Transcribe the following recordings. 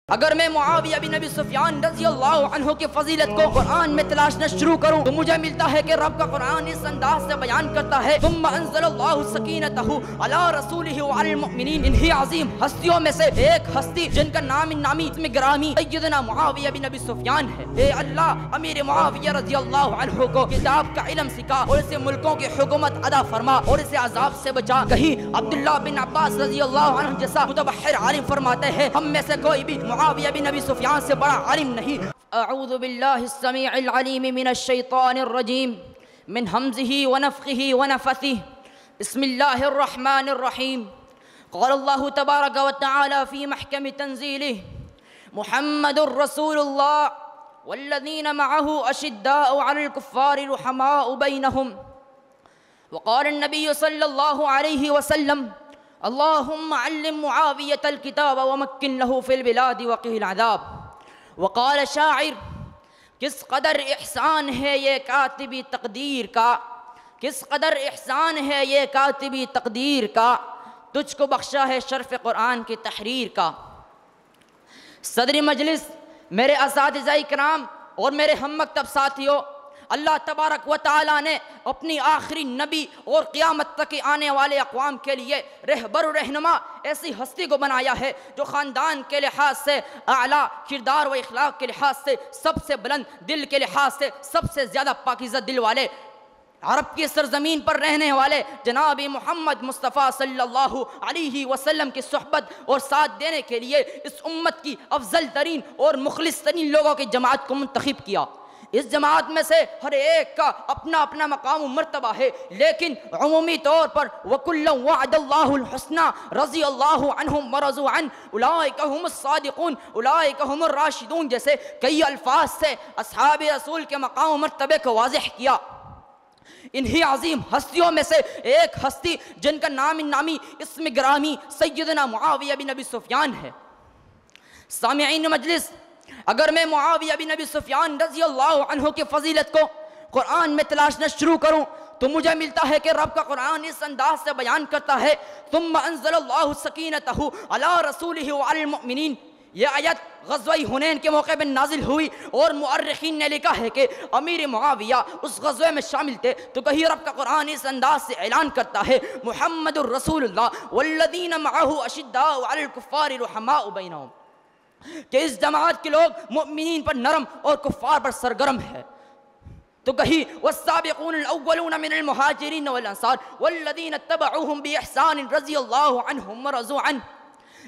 اگر میں معاویہ بن ابی سفیان رضی اللہ عنہ کی فضیلت کو قرآن میں تلاشنا شروع کروں تو مجھے ملتا ہے کہ رب کا قرآن اس انداز سے بیان کرتا ہے ثم انزل اللہ سکینتہ علی رسولہ وعلی المؤمنین۔ انہی عظیم ہستیوں میں سے ایک ہستی جن کا نام نامی اسم گرامی سیدنا معاویہ بن ابی سفیان ہے، اے اللہ امیر معاویہ رضی اللہ عنہ کو کتاب کا علم سکھا اور اسے ملکوں کی حکومت ادا فرما اور اسے عذاب سے بچا۔ کہیں عبداللہ بن عباس رضی اللہ عنہ جیسا متبحر عالم فرماتے ہیں ہم میں سے کوئی بھی معاویہ بن ابی سفیان سے بڑا عالم نہیں۔ اعوذ باللہ السمیع العلیم من الشیطان الرجیم من حمزہ ونفخہ ونفثہ بسم اللہ الرحمن الرحیم۔ قال اللہ تبارک وتعالی فی محکم تنزیلہ محمد رسول اللہ والذین معہ اشداء علی الکفار رحماء بینہم۔ وقال النبی صلی اللہ علیہ وسلم اللہم علم معاویۃ الکتاب ومکن له فی البلاد وقہ العذاب۔ وقال شاعر کس قدر احسان ہے یہ کاتبی تقدیر کا، کس قدر احسان ہے یہ کاتبی تقدیر کا، تجھ کو بخشا ہے شرف قرآن کی تحریر کا۔ صدر مجلس، میرے اساتذہ کرام اور میرے ہم مکتب ساتھیوں، اللہ تبارک و تعالیٰ نے اپنی آخری نبی اور قیامت تک آنے والے اقوام کے لیے رہبر و رہنما ایسی ہستی کو بنایا ہے جو خاندان کے لحاظ سے اعلیٰ، کردار و اخلاق کے لحاظ سے سب سے بلند، دل کے لحاظ سے سب سے زیادہ پاکیزہ دل والے، عرب کی سرزمین پر رہنے والے جناب محمد مصطفیٰ صلی اللہ علیہ وسلم کی صحبت اور ساتھ دینے کے لیے اس امت کی افضل ترین اور مخلص ترین لوگوں کی جماعت کو منتخب کیا۔ اس جماعت میں سے ہر ایک کا اپنا اپنا مقام و مرتبہ ہے، لیکن عمومی طور پر وَكُلًّا وَعَدَ اللَّهُ الْحُسْنَى رضی اللہ عنہم وَرَضُوا عَنْهُ اُولَٰئِكَ هُمُ الصَّادِقُونَ اُولَٰئِكَ هُمُ الرَّاشِدُونَ جیسے کئی الفاظ سے اصحاب رسول کے مقام و مرتبے کو واضح کیا۔ انہی عظیم ہستیوں میں سے ایک ہستی جن کا نام نامی اسم گرامی سیدنا معاویہ بن ابی سفیان ہے۔ سامعین مجلس، اگر میں معاویہ بن ابی سفیان رضی اللہ عنہ کی فضیلت کو قرآن میں تلاشنا شروع کروں تو مجھے ملتا ہے کہ رب کا قرآن اس انداز سے بیان کرتا ہے ثم انزل اللہ سکینتہ علی رسولہ وعلی المؤمنین۔ یہ آیت غزوہ حنین کے موقع پر نازل ہوئی اور مؤرخین نے لکھا ہے کہ امیر معاویہ اس غزوے میں شامل تھے، تو کہیں رب کا قرآن اس انداز سے اعلان کرتا ہے محمد الرسول اللہ والذین معہ اشداء علی الکفار رحماء بینہم، کہ اس جماعت کے لوگ مؤمنین پر نرم اور کفار پر سرگرم ہے۔ تو کہیں والسابقون الاولون من المہاجرین والانصار والذین اتبعوہم باحسان رضی اللہ عنہم ورضوا عنہ۔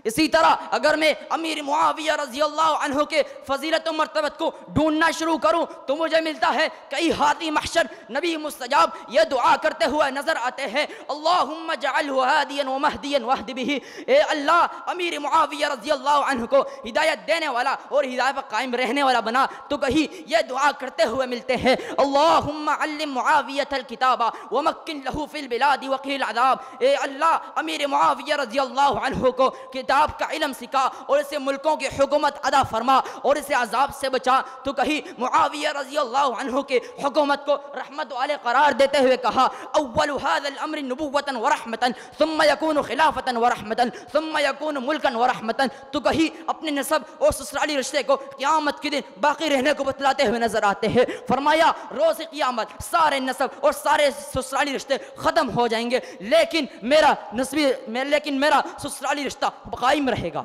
اسی طرح اگر میں امیر معاویہ رضی اللہ عنہ کے فضیلت و مرتبت کو ڈھونڈنا شروع کروں تو مجھے ملتا ہے کئی ہادی محشر نبی مستجاب یہ دعا کرتے ہوئے نظر آتے ہیں اللہم اجعلہ ہادیا ومہدیا واہد بہ، اے اللہ امیر معاویہ رضی اللہ عنہ کو ہدایت دینے والا اور ہدایت پر قائم رہنے والا بنا۔ تو کہیں یہ دعا کرتے ہوئے ملتے ہیں اللہم علم معاویۃ الکتاب ومکن لہ فی البلاد وقہ العذاب، اے اللہ امیر معاویہ رضی اللہ عنہ کو کتاب کا علم سکھا اور اسے ملکوں کی حکومت ادا فرما اور اسے عذاب سے بچا۔ تو کہیں معاویہ رضی اللہ عنہ کے حکومت کو رحمت والے قرار دیتے ہوئے کہا اول هذا الامر نبوۃ ورحمۃ ثم يكون خلافۃ ورحمۃ ثم يكون ملکا ورحمۃ۔ تو کہیں اپنے نسب اور سسرالی رشتے کو قیامت کے دن باقی رہنے کو بتلاتے ہوئے نظر آتے ہیں، فرمایا روز قیامت سارے نسب اور سارے سسرالی رشتے ختم ہو جائیں گے لیکن میرا سسرالی رشتہ قائم رہے گا۔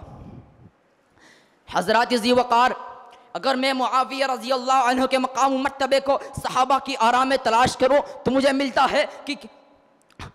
حضرات ذی وقار، اگر میں معاویہ رضی اللہ عنہ کے مقام و مرتبے کو صحابہ کی آراء میں تلاش کروں تو مجھے ملتا ہے کہ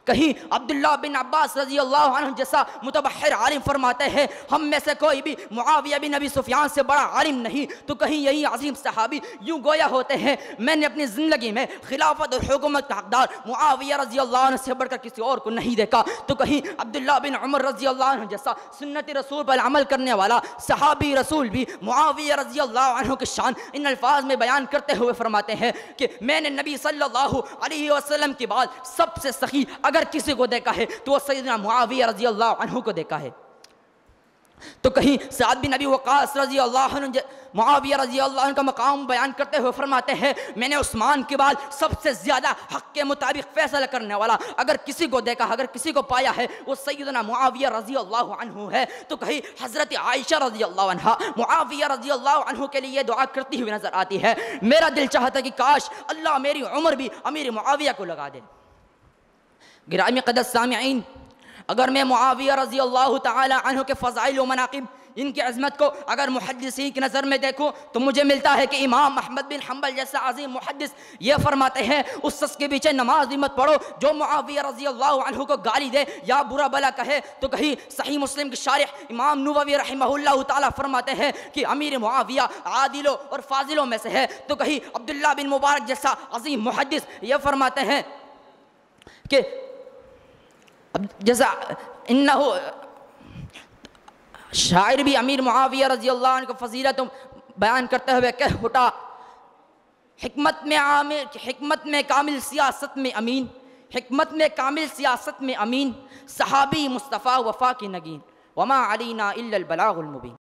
کہیں عبداللہ بن عباس رضی اللہ عنہ جیسا متبحر عالم فرماتے ہیں ہم میں سے کوئی بھی معاویہ بن ابی سفیان سے بڑا عالم نہیں۔ تو کہیں یہی عظیم صحابی یوں گویا ہوتے ہیں میں نے اپنی زندگی میں خلافت اور حکومت کا حقدار معاویہ رضی اللہ عنہ سے بڑھ کر کسی اور کو نہیں دیکھا۔ تو کہیں عبداللہ بن عمر رضی اللہ عنہ جیسا سنت رسول پر عمل کرنے والا صحابی رسول بھی معاویہ رضی اللہ عنہ کی شان ان الفاظ میں بیان کرتے ہوئے فرماتے ہیں کہ میں نے نبی صلی اللہ علیہ وسلم کے بعد سب سے سخی اگر کسی کو دیکھا ہے تو وہ سیدنا معاویہ رضی اللہ عنہ کو دیکھا ہے۔ تو تو کہیں سعد بن ابی وقاص رضی اللہ عنہ معاویہ رضی اللہ عنہ کا مقام بیان کرتے ہوئے فرماتے ہیں میں نے عثمان کے بعد سب سے زیادہ حق کے مطابق فیصلہ کرنے والا اگر کسی کو دیکھا، اگر کسی کو پایا ہے، وہ سیدنا معاویہ رضی اللہ عنہ ہے۔ تو کہیں حضرت عائشہ رضی اللہ عنہ معاویہ رضی اللہ عنہ کے لیے دعا کرتی ہوئی نظر آتی ہے، میرا دل چاہتا کہ کاش اللہ میری عمر بھی امیر معاویہ کو لگا دے۔ گرامی قدر سامعین، اگر میں معاویہ رضی اللہ تعالی عنہ کے فضائل و مناقب، ان کی عظمت کو اگر محدثین کی نظر میں دیکھوں تو مجھے ملتا ہے کہ امام احمد بن حنبل جیسا عظیم محدث یہ فرماتے ہیں اس شخص کے پیچھے نماز بھی مت پڑھو جو معاویہ رضی اللہ عنہ کو گالی دے یا برا بلا کہے۔ تو کہیں صحیح مسلم کی شارح امام نووی رحمہ اللہ تعالی فرماتے ہیں کہ امیر معاویہ عادلوں اور فاضلوں میں سے ہے۔ تو کہیں عبداللہ بن مبارک جیسا عظیم محدث یہ فرماتے ہیں کہ جیسا انہو شاعر بھی امیر معاویہ رضی اللہ عنہ کو فضیلت بیان کرتے ہوئے کہہ اٹھا، حکمت میں کامل سیاست میں امین، حکمت میں کامل سیاست میں امین، صحابی مصطفیٰ وفا کی نگین، وما علینا الا البلاغ المبین۔